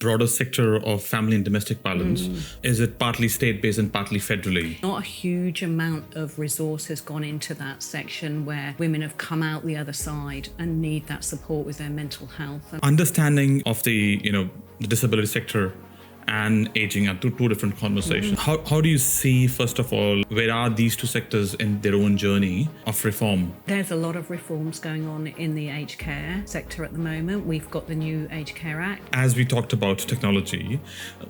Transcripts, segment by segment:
broader sector of family and domestic violence? Is it partly state-based and partly federally? Not a huge amount of resource has gone into that section where women have come out the other side and need that support with their mental health. Understanding of the disability sector and aging are two different conversations. How do you see, first of all, where are these two sectors in their own journey of reform? There's a lot of reforms going on in the aged care sector at the moment. We've got the new Aged Care Act. As we talked about technology,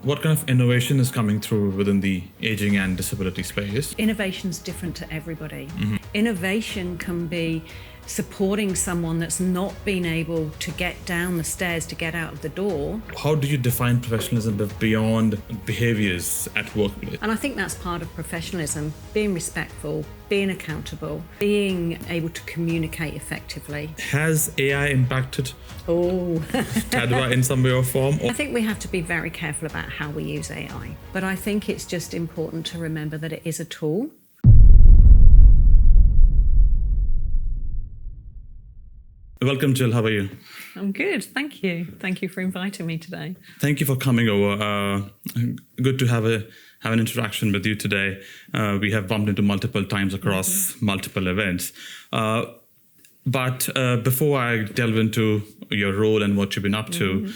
what kind of innovation is coming through within the aging and disability space? Innovation's different to everybody. Innovation can be supporting someone that's not been able to get down the stairs to get out of the door. How do you define professionalism beyond behaviors at workplace? And I think that's part of professionalism, being respectful, being accountable, being able to communicate effectively. Has AI impacted TADWA in some way or form? I think we have to be very careful about how we use AI, but I think it's just important to remember that it is a tool. Welcome, Gill. How are you? I'm good, thank you. Thank you for inviting me today. Thank you for coming over. Good to have an interaction with you today. We have bumped into multiple times across multiple events. But before I delve into your role and what you've been up to,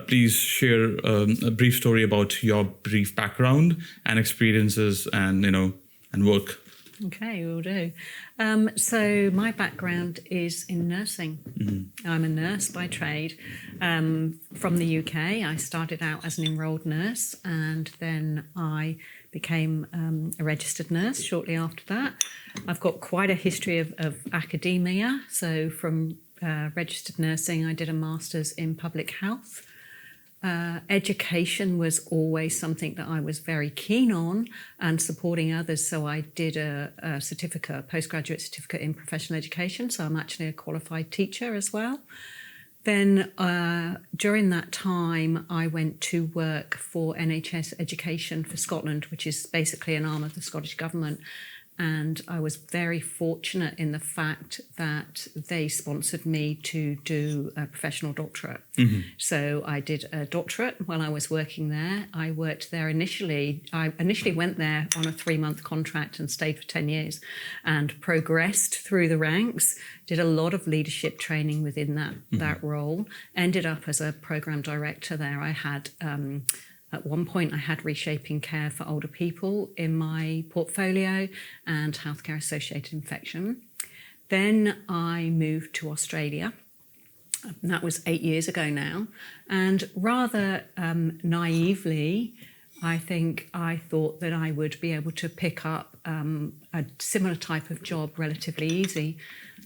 please share a brief story about your brief background and experiences and work. Okay, will do. So my background is in nursing. I'm a nurse by trade. From the UK, I started out as an enrolled nurse and then I became a registered nurse shortly after that. I've got quite a history of academia. So from registered nursing, I did a master's in public health. Education was always something that I was very keen on and supporting others. So I did a postgraduate certificate in professional education. So I'm actually a qualified teacher as well. Then during that time, I went to work for NHS Education for Scotland, which is basically an arm of the Scottish Government. And I was very fortunate in the fact that they sponsored me to do a professional doctorate. So I did a doctorate while I was working there. I worked there initially. I initially went there on a 3-month contract and stayed for 10 years and progressed through the ranks, did a lot of leadership training within that role, ended up as a program director there. I had... At one point, I had reshaping care for older people in my portfolio and healthcare-associated infection. Then I moved to Australia. And that was 8 years ago now. And rather naively, I think I thought that I would be able to pick up a similar type of job relatively easy.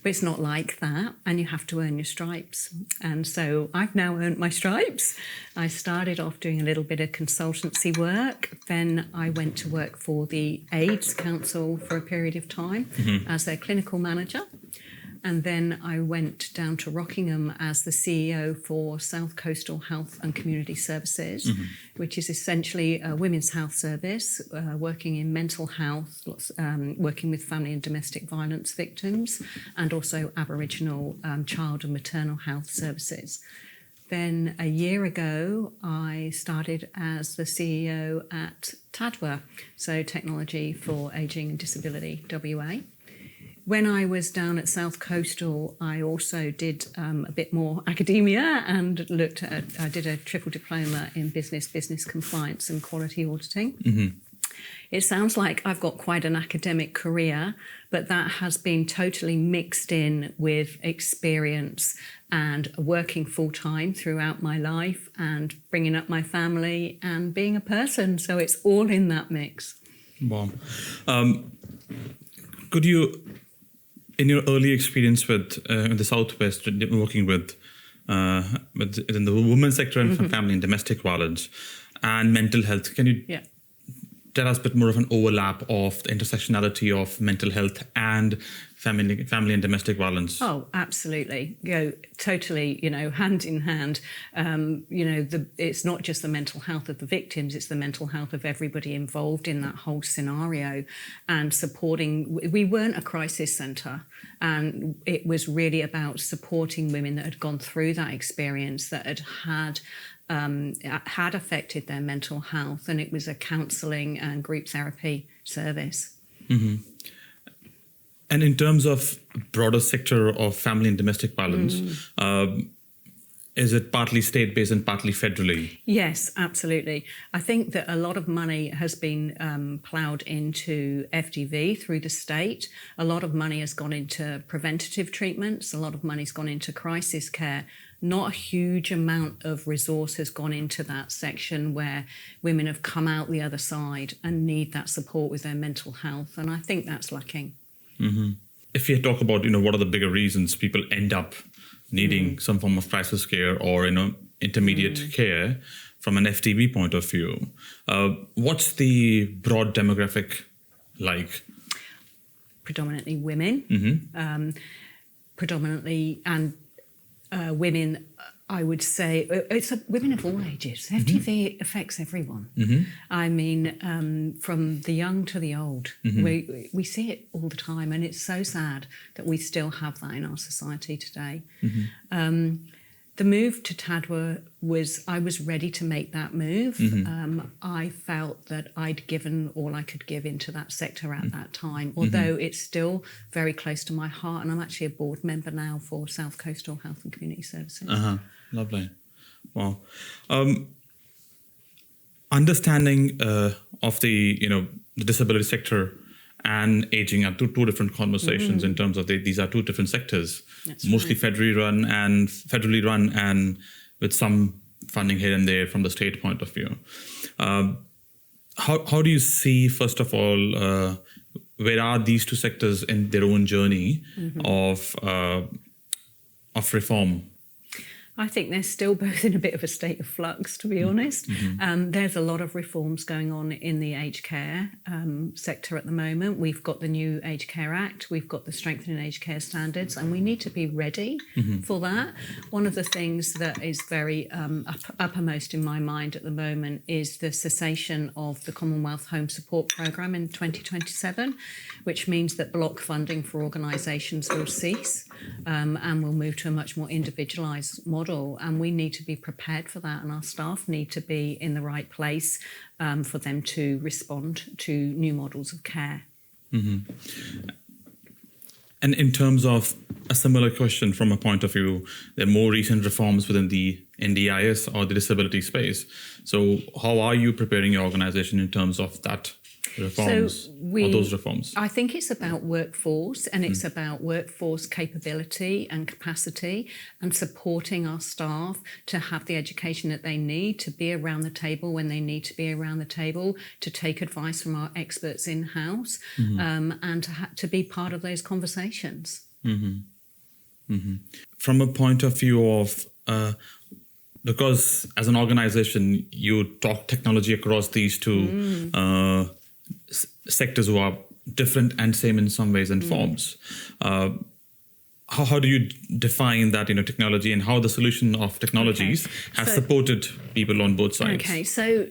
But it's not like that, and you have to earn your stripes. And so I've now earned my stripes. I started off doing a little bit of consultancy work. Then I went to work for the AIDS Council for a period of time as their clinical manager. And then I went down to Rockingham as the CEO for South Coastal Health and Community Services, which is essentially a women's health service, working in mental health, working with family and domestic violence victims, and also Aboriginal child and maternal health services. Then a year ago, I started as the CEO at TADWA, so Technology for Ageing and Disability, WA. When I was down at South Coastal, I also did a bit more academia and I did a triple diploma in business compliance and quality auditing. It sounds like I've got quite an academic career, but that has been totally mixed in with experience and working full-time throughout my life and bringing up my family and being a person. So it's all in that mix. Wow. Could you... In your early experience with the Southwest, working with in the women's sector and family and domestic violence and mental health, can you tell us a bit more of an overlap of the intersectionality of mental health and family and domestic violence? Oh, absolutely. Totally, hand in hand. It's not just the mental health of the victims, it's the mental health of everybody involved in that whole scenario and supporting. We weren't a crisis centre, and it was really about supporting women that had gone through that experience, that had had affected their mental health, and it was a counselling and group therapy service. And in terms of broader sector of family and domestic violence, is it partly state-based and partly federally? Yes, absolutely. I think that a lot of money has been ploughed into FGV through the state. A lot of money has gone into preventative treatments. A lot of money's gone into crisis care. Not a huge amount of resource has gone into that section where women have come out the other side and need that support with their mental health. And I think that's lacking. If you talk about, what are the bigger reasons people end up needing some form of crisis care or, intermediate care from an FTB point of view, what's the broad demographic like? Predominantly women, predominantly, and women, I would say, it's women of all ages. FTV affects everyone. I mean, from the young to the old. We see it all the time, and it's so sad that we still have that in our society today. The move to TADWA I was ready to make that move. I felt that I'd given all I could give into that sector at that time, although it's still very close to my heart, and I'm actually a board member now for South Coastal Health and Community Services. Lovely. Wow. Understanding of the disability sector and aging are two different conversations in terms of these are two different sectors. That's mostly right. federally run and with some funding here and there from the state point of view. How do you see, first of all, where are these two sectors in their own journey of reform? I think they're still both in a bit of a state of flux, to be honest. There's a lot of reforms going on in the aged care sector at the moment. We've got the new Aged Care Act, we've got the Strengthening Aged Care Standards, and we need to be ready for that. One of the things that is very uppermost in my mind at the moment is the cessation of the Commonwealth Home Support Programme in 2027, which means that block funding for organisations will cease and we'll move to a much more individualised model. And we need to be prepared for that, and our staff need to be in the right place for them to respond to new models of care. And in terms of a similar question from a point of view, there are more recent reforms within the NDIS or the disability space. So how are you preparing your organisation in terms of that reforms or those reforms? I think it's about workforce, and it's about workforce capability and capacity, and supporting our staff to have the education that they need to be around the table when they need to be around the table, to take advice from our experts in-house, and to be part of those conversations. From a point of view of because as an organisation you talk technology across these two sectors who are different and same in some ways and forms. How do you define that technology, and how the solution of technologies has supported people on both sides? Okay, so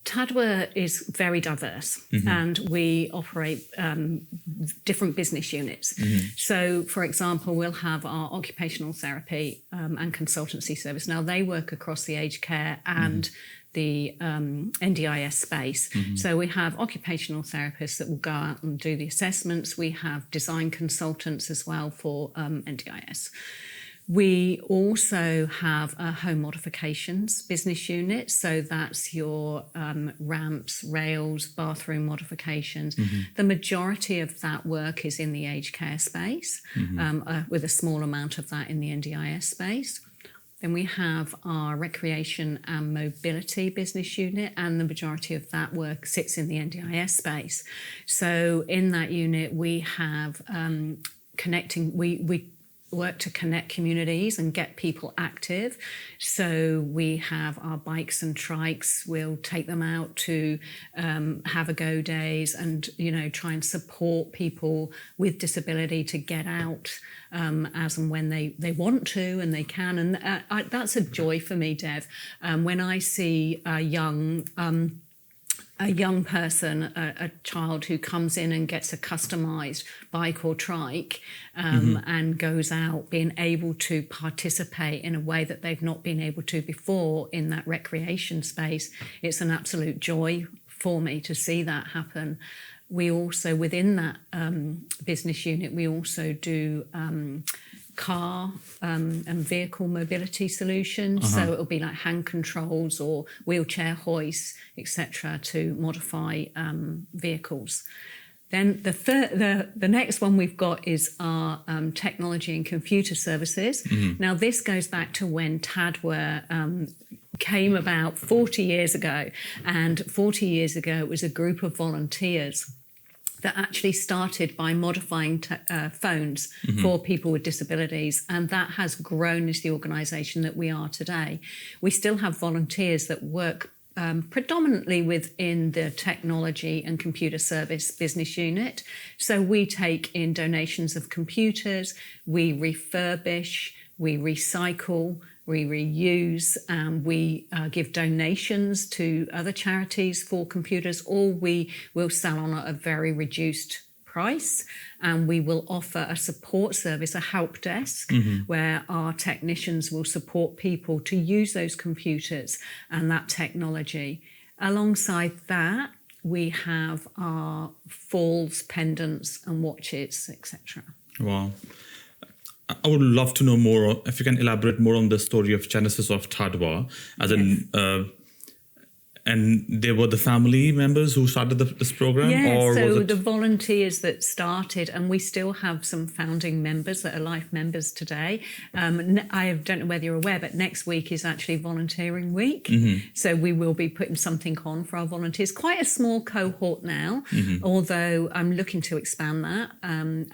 TADWA is very diverse, and we operate different business units. So, for example, we'll have our occupational therapy and consultancy service. Now, they work across the aged care and the NDIS space. So we have occupational therapists that will go out and do the assessments. We have design consultants as well for NDIS. We also have a home modifications business unit. So that's your ramps, rails, bathroom modifications. The majority of that work is in the aged care space, with a small amount of that in the NDIS space. Then we have our recreation and mobility business unit, and the majority of that work sits in the NDIS space. So in that unit, we have we work to connect communities and get people active. So we have our bikes and trikes. We'll take them out to have a go days and, try and support people with disability to get out as and when they want to and they can. And that's a joy for me, Dev. When I see young a young person, a child who comes in and gets a customised bike or trike and goes out being able to participate in a way that they've not been able to before in that recreation space, it's an absolute joy for me to see that happen. We also, within that business unit, we also do car and vehicle mobility solutions. So it'll be like hand controls or wheelchair hoists, etc., to modify vehicles. Then the next one we've got is our technology and computer services. Now this goes back to when Tadware came about 40 years ago, and 40 years ago it was a group of volunteers that actually started by modifying phones for people with disabilities, and that has grown as the organisation that we are today. We still have volunteers that work predominantly within the technology and computer service business unit. So we take in donations of computers, we refurbish, we recycle, we reuse, we give donations to other charities for computers, or we will sell on at a very reduced price, and we will offer a support service, a help desk, where our technicians will support people to use those computers and that technology. Alongside that, we have our falls, pendants and watches, etc. Wow. I would love to know more, if you can elaborate more on the story of genesis of Tadware, as in, and they were the family members who started this program? Yeah, or so was it... the volunteers that started, and we still have some founding members that are life members today. I don't know whether you're aware, but next week is actually volunteering week. So we will be putting something on for our volunteers. Quite a small cohort now, although I'm looking to expand that. And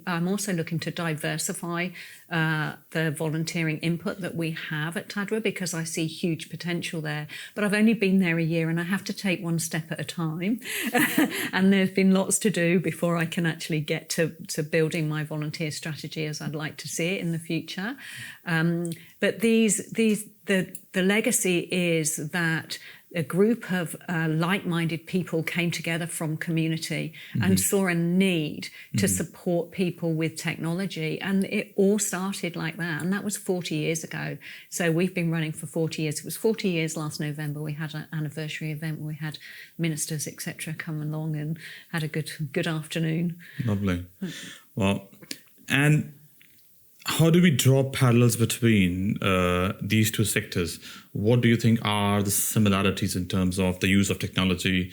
I'm also looking to diversify the volunteering input that we have at Tadware, because I see huge potential there. But I've only been there a year and I have to take one step at a time. And there's been lots to do before I can actually get to building my volunteer strategy as I'd like to see it in the future. But the legacy is that a group of like-minded people came together from community and saw a need to support people with technology. And it all started like that. And that was 40 years ago. So we've been running for 40 years. It was 40 years last November. We had an anniversary event where we had ministers, etc., come along and had a good afternoon. Lovely. Well, and how do we draw parallels between these two sectors? What do you think are the similarities in terms of the use of technology,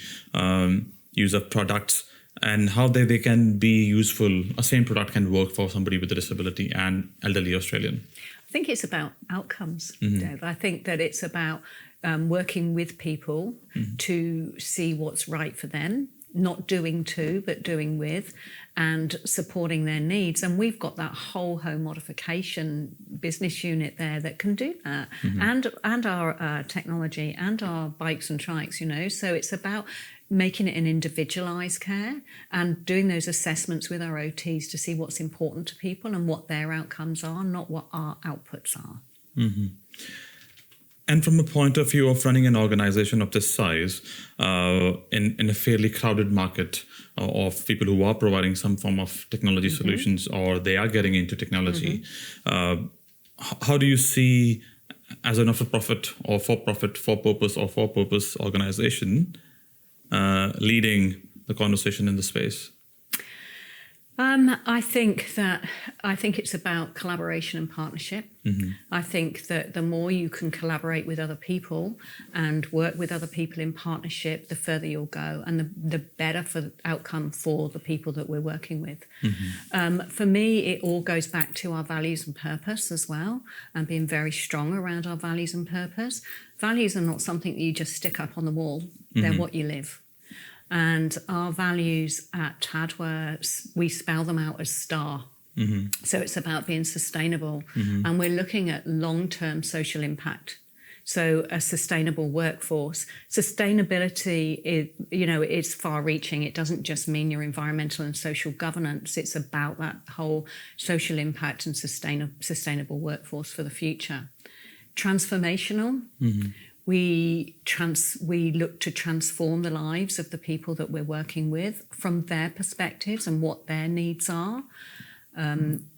use of products, and how they can be useful? A same product can work for somebody with a disability and elderly Australian. I think it's about outcomes, Dev. I think that it's about working with people to see what's right for them, not doing to, but doing with, and supporting their needs. And we've got that whole home modification business unit there that can do that, and our technology and our bikes and trikes, So it's about making it an individualised care and doing those assessments with our OTs to see what's important to people and what their outcomes are, not what our outputs are. And from a point of view of running an organization of this size in a fairly crowded market of people who are providing some form of technology solutions, or they are getting into technology, how do you see, as a not-for-profit or for-profit, for-purpose organization, leading the conversation in the space? I think it's about collaboration and partnership. I think that the more you can collaborate with other people and work with other people in partnership, the further you'll go, and the better for the outcome for the people that we're working with. For me, it all goes back to our values and purpose as well, and being very strong around our values and purpose. Values are not something that you just stick up on the wall. They're what you live. And our values at Tadware, we spell them out as STAR. So it's about being sustainable. And we're looking at long-term social impact. So a sustainable workforce. Sustainability is far-reaching. It doesn't just mean your environmental and social governance. It's about that whole social impact and sustainable workforce for the future. Transformational. We look to transform the lives of the people that we're working with from their perspectives and what their needs are.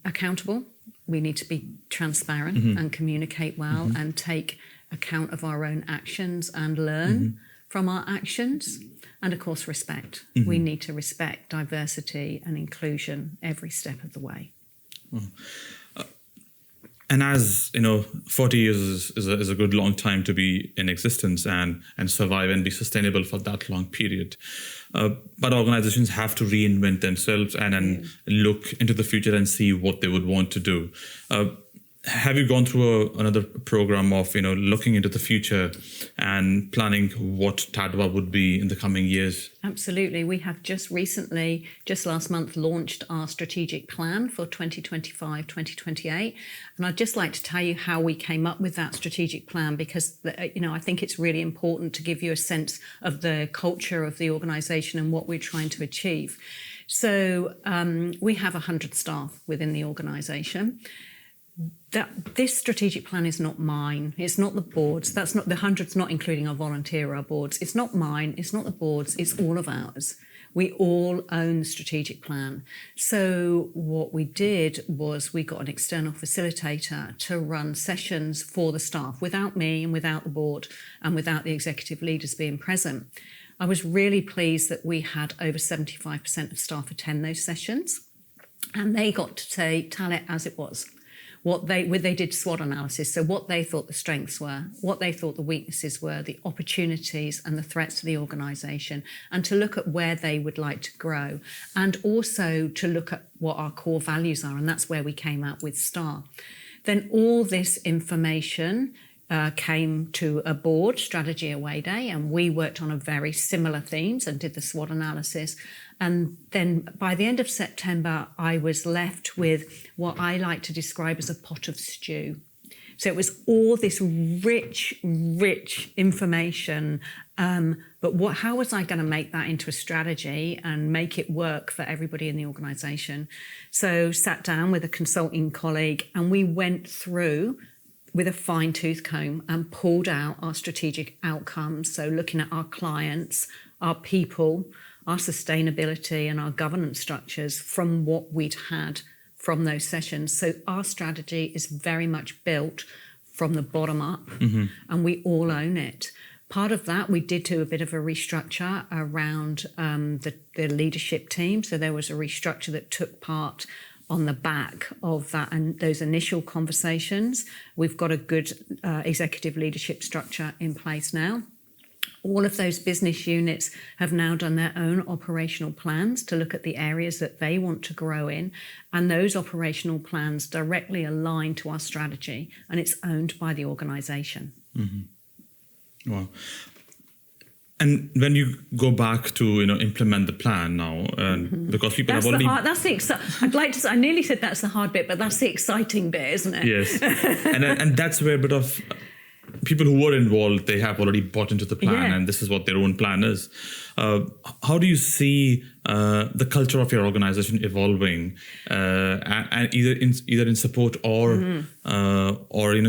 Accountable. We need to be transparent and communicate well and take account of our own actions and learn from our actions. And of course, respect. We need to respect diversity and inclusion every step of the way. Well, and as you know, 40 years is a good long time to be in existence and survive and be sustainable for that long period. But organizations have to reinvent themselves and look into the future and see what they would want to do. Have you gone through another program of looking into the future and planning what TADWA would be in the coming years? Absolutely. We have just last month, launched our strategic plan for 2025-2028. And I'd just like to tell you how we came up with that strategic plan, because I think it's really important to give you a sense of the culture of the organisation and what we're trying to achieve. So we have 100 staff within the organisation. This strategic plan is not mine. It's not the board's. That's not the 100's, not including our volunteer or our boards. It's not mine. It's not the board's. It's all of ours. We all own the strategic plan. So what we did was we got an external facilitator to run sessions for the staff without me and without the board and without the executive leaders being present. I was really pleased that we had over 75% of staff attend those sessions, and they got to tell it as it was. They did SWOT analysis, so what they thought the strengths were, what they thought the weaknesses were, the opportunities and the threats to the organisation, and to look at where they would like to grow, and also to look at what our core values are, and that's where we came out with STAR. Then all this information came to a board strategy away day, and we worked on a very similar themes and did the SWOT analysis. And then by the end of September, I was left with what I like to describe as a pot of stew. So it was all this rich information. But how was I going to make that into a strategy and make it work for everybody in the organisation? So sat down with a consulting colleague, and we went through with a fine-tooth comb and pulled out our strategic outcomes. So looking at our clients, our people, our sustainability and our governance structures from what we'd had from those sessions. So our strategy is very much built from the bottom up, and we all own it. Part of that, we did do a bit of a restructure around the leadership team. So there was a restructure that took part on the back of that and those initial conversations. We've got a good executive leadership structure in place now. All of those business units have now done their own operational plans to look at the areas that they want to grow in, and those operational plans directly align to our strategy, and it's owned by the organisation. Wow. And when you go back to implement the plan now, because people have already I nearly said that's the hard bit, but that's the exciting bit, isn't it? Yes, and that's where a bit of people who were involved, they have already bought into the plan, and this is what their own plan is. How do you see the culture of your organization evolving, and either in support or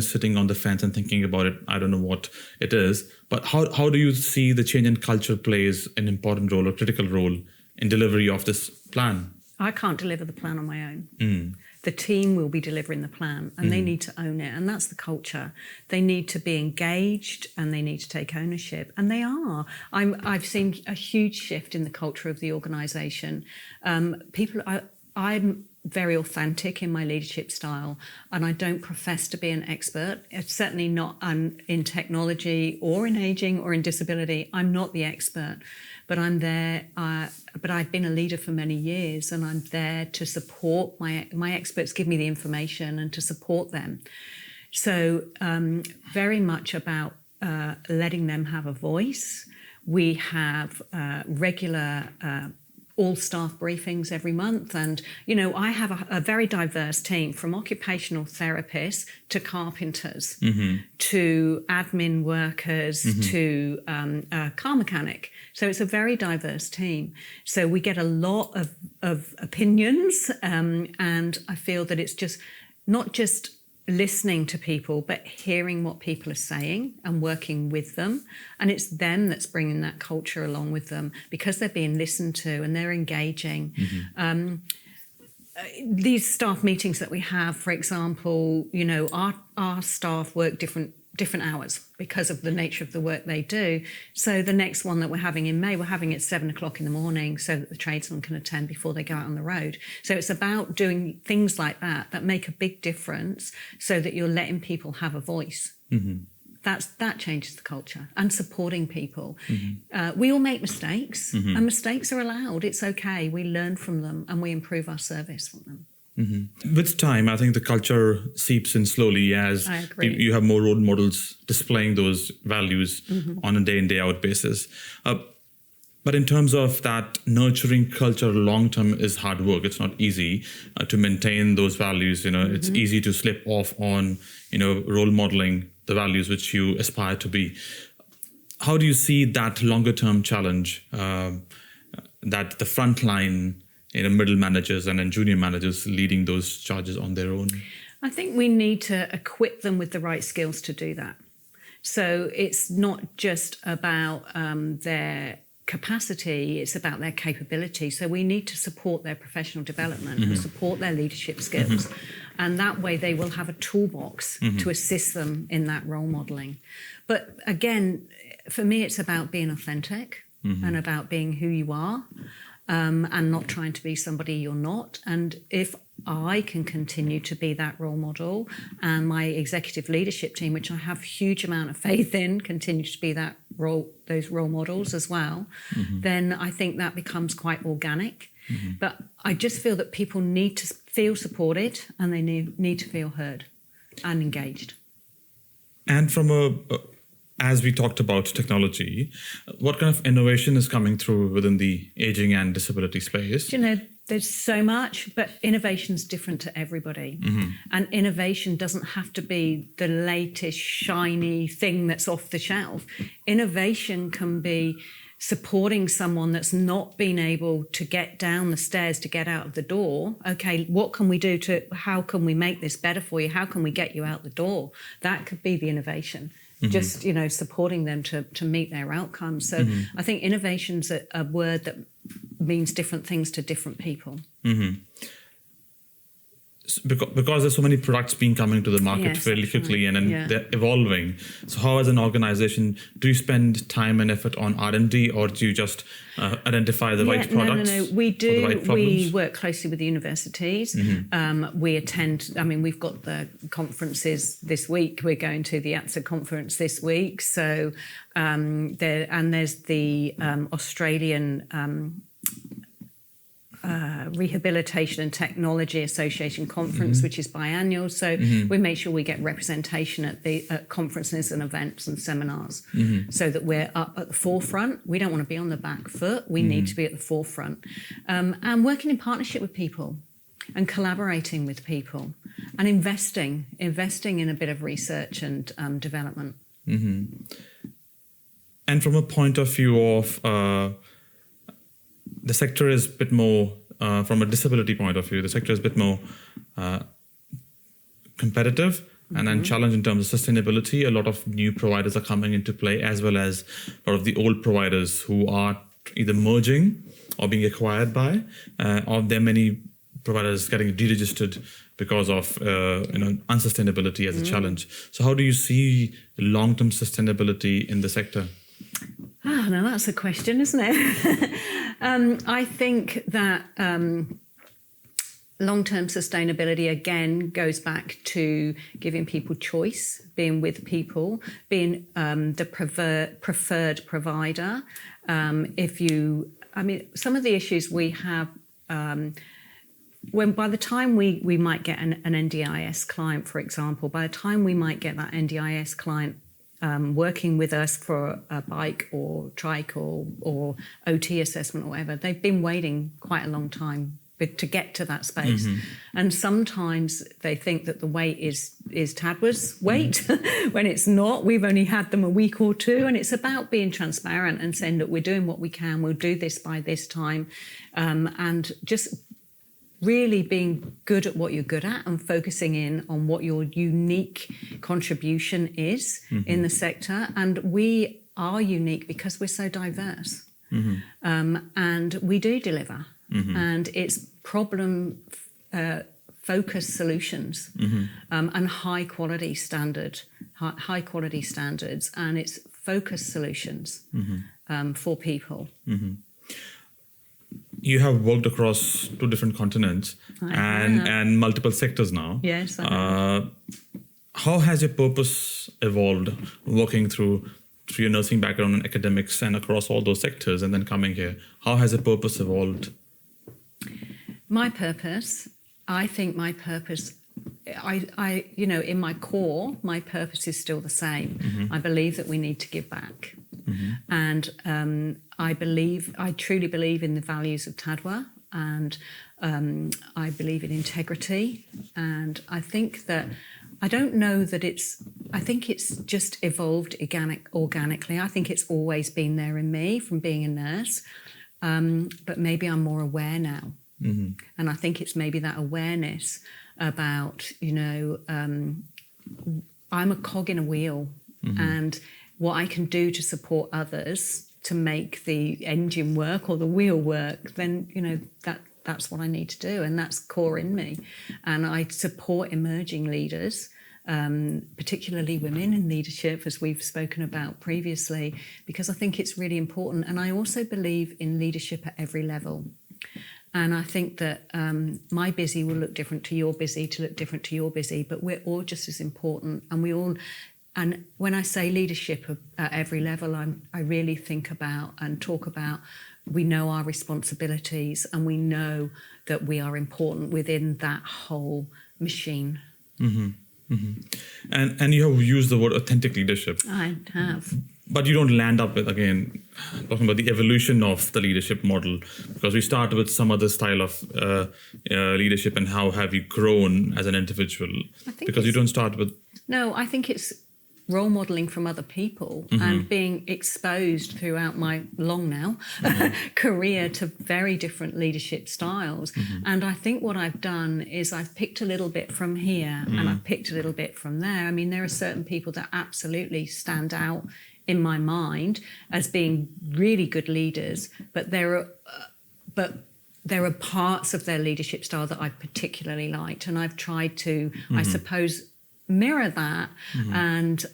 sitting on the fence and thinking about it? I don't know what it is, but how do you see the change in culture plays an important role or critical role in delivery of this plan? I can't deliver the plan on my own. The team will be delivering the plan, and they need to own it, and that's the culture. They need to be engaged, and they need to take ownership, and they are. I've seen a huge shift in the culture of the organisation. I'm very authentic in my leadership style, and I don't profess to be an expert. It's certainly not in technology or in ageing or in disability. I'm not the expert, but I'm there. But I've been a leader for many years, and I'm there to support my experts. Give me the information and to support them. So very much about letting them have a voice. We have regular all staff briefings every month, and I have a very diverse team, from occupational therapists to carpenters to admin workers to car mechanic. So it's a very diverse team. So we get a lot of opinions, and I feel that it's just not just listening to people, but hearing what people are saying and working with them. And it's them that's bringing that culture along with them because they're being listened to and they're engaging. These staff meetings that we have, for example, you know, our staff work different hours because of the nature of the work they do. So the next one that we're having in May, we're having it at 7 o'clock in the morning so that the tradesmen can attend before they go out on the road. So it's about doing things like that make a big difference so that you're letting people have a voice. That changes the culture, and supporting people. We all make mistakes, and mistakes are allowed. It's okay. We learn from them and we improve our service from them. With time, I think the culture seeps in slowly as you have more role models displaying those values on a day in, day out basis. But in terms of that nurturing culture long term is hard work. It's not easy to maintain those values. You know, it's easy to slip off on, you know, role modeling the values which you aspire to be. How do you see that longer term challenge that the frontline, you know, middle managers and then junior managers leading those charges on their own? I think we need to equip them with the right skills to do that. So it's not just about their capacity, it's about their capability. So we need to support their professional development and support their leadership skills. And that way they will have a toolbox to assist them in that role modelling. But again, for me, it's about being authentic and about being who you are. And not trying to be somebody you're not. And if I can continue to be that role model and my executive leadership team, which I have a huge amount of faith in, continue to be those role models as well, then I think that becomes quite organic. But I just feel that people need to feel supported and they need to feel heard and engaged. And from as we talked about technology, what kind of innovation is coming through within the aging and disability space? You know, there's so much, but innovation's different to everybody. And innovation doesn't have to be the latest shiny thing that's off the shelf. Innovation can be supporting someone that's not been able to get down the stairs to get out of the door. Okay, what can we do how can we make this better for you? How can we get you out the door? That could be the innovation. Just, you know, supporting them to meet their outcomes. So I think innovation's a word that means different things to different people. Because there's so many products being coming to the market fairly quickly and then they're evolving. So how as an organization, do you spend time and effort on R&D or do you just identify the right products? No. We do. Right, we work closely with the universities. We attend, we've got the conferences this week. We're going to the ATSA conference this week. So there's the Australian Rehabilitation and Technology Association conference, which is biannual. So we make sure we get representation at conferences and events and seminars so that we're up at the forefront. We don't want to be on the back foot. We need to be at the forefront. And working in partnership with people and collaborating with people and investing in a bit of research and development. And from a point of view of the sector is a bit more, from a disability point of view, the sector is a bit more competitive and then challenged in terms of sustainability. A lot of new providers are coming into play, as well as a lot of the old providers who are either merging or being acquired by, or there are many providers getting deregistered because of unsustainability as a challenge. So how do you see long-term sustainability in the sector? Now that's a question, isn't it? I think that long-term sustainability, again, goes back to giving people choice, being with people, being the preferred provider. Some of the issues we have, by the time we might get an NDIS client, for example, by the time we might get that NDIS client working with us for a bike or trike or OT assessment or whatever, they've been waiting quite a long time to get to that space. And sometimes they think that the wait is TADWA's wait when it's not. We've only had them a week or two, and it's about being transparent and saying that we're doing what we can, we'll do this by this time, and just really being good at what you're good at and focusing in on what your unique contribution is in the sector. And we are unique because we're so diverse. And we do deliver. And it's problem focused solutions and high quality standards, and it's focused solutions for people. You have worked across 2 different continents and multiple sectors now. Yes, I have. How has your purpose evolved working through your nursing background and academics and across all those sectors and then coming here? How has your purpose evolved? My purpose, I think my purpose, I in my core, my purpose is still the same. I believe that we need to give back. And I truly believe in the values of Tadwa, and I believe in integrity. And I think that, I don't know that I think it's just evolved organically. I think it's always been there in me from being a nurse, but maybe I'm more aware now. And I think it's maybe that awareness about, I'm a cog in a wheel, and what I can do to support others to make the engine work or the wheel work, then, that's what I need to do. And that's core in me. And I support emerging leaders, particularly women in leadership, as we've spoken about previously, because I think it's really important. And I also believe in leadership at every level. And I think that my busy will look different to your busy, to look different to your busy, but we're all just as important. And when I say leadership at every level, I really think about and talk about, we know our responsibilities and we know that we are important within that whole machine. And you have used the word authentic leadership. I have. But you don't land up with, again, talking about the evolution of the leadership model, because we start with some other style of leadership, and how have you grown as an individual? Because you don't start with... No, I think it's role modelling from other people and being exposed throughout my long now career to very different leadership styles. And I think what I've done is I've picked a little bit from here and I've picked a little bit from there. I mean, there are certain people that absolutely stand out in my mind as being really good leaders, but there are parts of their leadership style that I particularly liked, and I've tried to, I suppose, mirror that and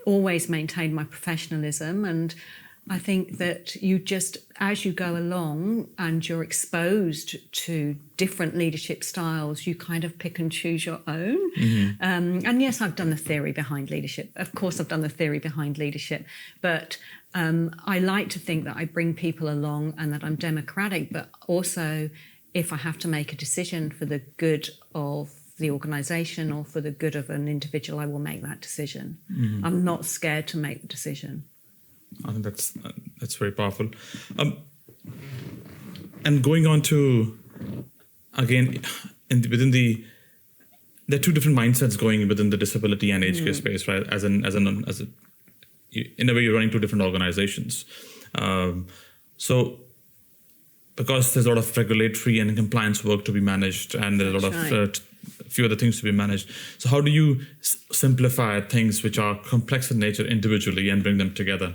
always maintain my professionalism. And I think that you just, as you go along and you're exposed to different leadership styles, you kind of pick and choose your own. And yes, I've done the theory behind leadership. Of course, I've done the theory behind leadership. But I like to think that I bring people along and that I'm democratic, but also if I have to make a decision for the good of the organisation or for the good of an individual, I will make that decision. I'm not scared to make the decision. I think that's very powerful. And going on to, again, there are 2 different mindsets going within the disability and aged care space, right? In a way, you're running 2 different organizations. So because there's a lot of regulatory and compliance work to be managed, and there's a lot of few other things to be managed. So how do you simplify things which are complex in nature individually and bring them together?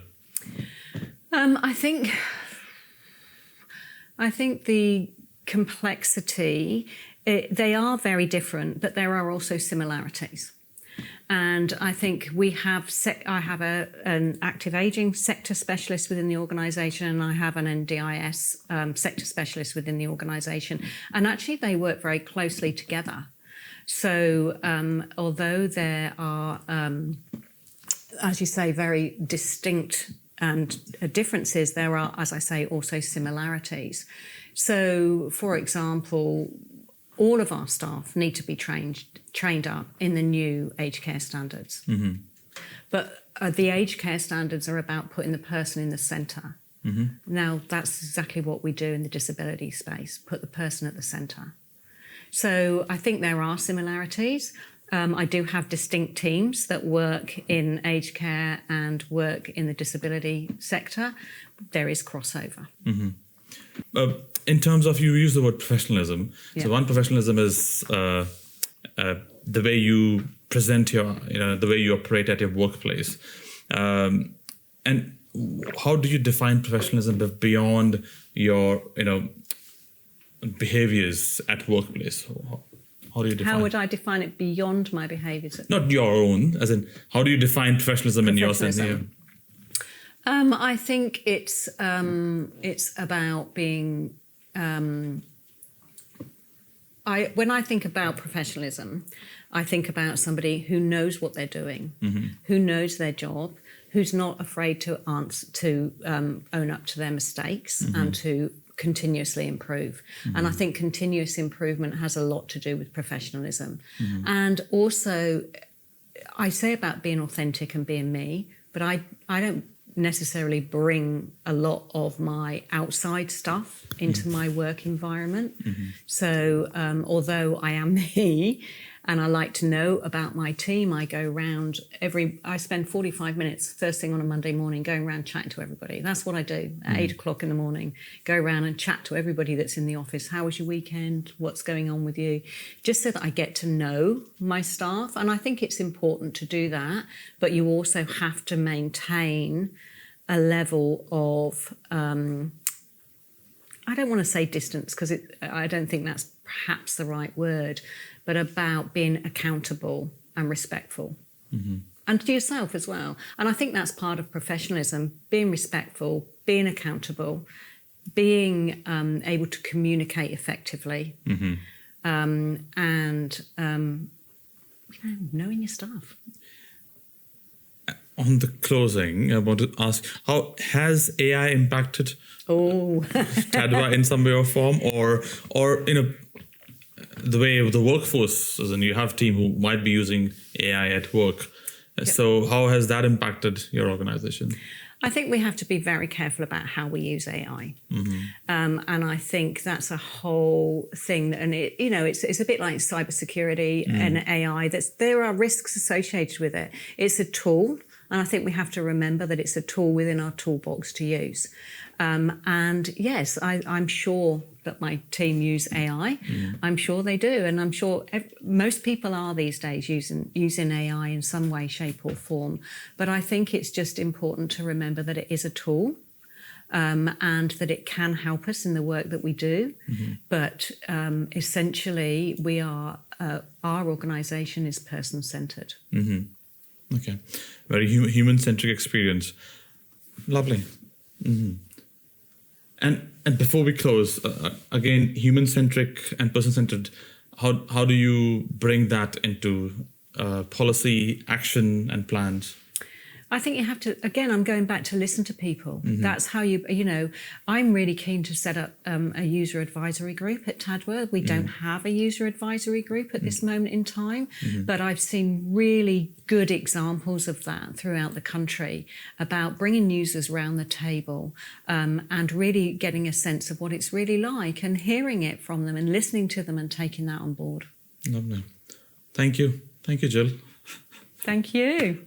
I think the complexity, they are very different, but there are also similarities. And I think I have an active ageing sector specialist within the organisation, and I have an NDIS sector specialist within the organisation. And actually they work very closely together. So although there are, as you say, very distinct and differences, there are, as I say, also similarities. So, for example, all of our staff need to be trained up in the new aged care standards. But the aged care standards are about putting the person in the centre. Now, that's exactly what we do in the disability space, put the person at the centre. So I think there are similarities. I do have distinct teams that work in aged care and work in the disability sector. There is crossover. in terms of, you use the word professionalism. Yeah. So one, professionalism is the way you present the way you operate at your workplace. And how do you define professionalism beyond your, behaviors at workplace? How do you define? How would I define it beyond my behaviours? Not your own, as in, how do you define professionalism in your sense? Yeah. I think it's about being. When I think about professionalism, I think about somebody who knows what they're doing, who knows their job, who's not afraid to own up to their mistakes and to continuously improve. And I think continuous improvement has a lot to do with professionalism. And also, I say about being authentic and being me, but I don't necessarily bring a lot of my outside stuff into my work environment. So although I am me and I like to know about my team, I go around I spend 45 minutes first thing on a Monday morning going around chatting to everybody. That's what I do at 8 o'clock in the morning. Go around and chat to everybody that's in the office. How was your weekend? What's going on with you? Just so that I get to know my staff. And I think it's important to do that, but you also have to maintain a level of, I don't want to say distance, because I don't think that's perhaps the right word, but about being accountable and respectful. And to yourself as well. And I think that's part of professionalism, being respectful, being accountable, being able to communicate effectively, and knowing your stuff. On the closing, I want to ask, how has AI impacted TADWA in some way or form, or the way of the workforce? As in, you have a team who might be using AI at work. Yep. So how has that impacted your organization? I think we have to be very careful about how we use AI. And I think that's a whole thing. And it's a bit like cybersecurity and AI. There are risks associated with it. It's a tool. And I think we have to remember that it's a tool within our toolbox to use. And yes, I'm sure that my team use AI. I'm sure they do. And I'm sure most people are these days using AI in some way, shape or form. But I think it's just important to remember that it is a tool, and that it can help us in the work that we do. But essentially, our organisation is person-centred. Okay, very human-centric experience. Lovely. And before we close, again, human-centric and person-centered, how do you bring that into policy, action and plans? I think you have to, again, I'm going back to listen to people. That's how I'm really keen to set up a user advisory group at TADWA. We don't have a user advisory group at this moment in time, but I've seen really good examples of that throughout the country about bringing users around the table and really getting a sense of what it's really like and hearing it from them and listening to them and taking that on board. Lovely. Thank you. Thank you, Gill. Thank you.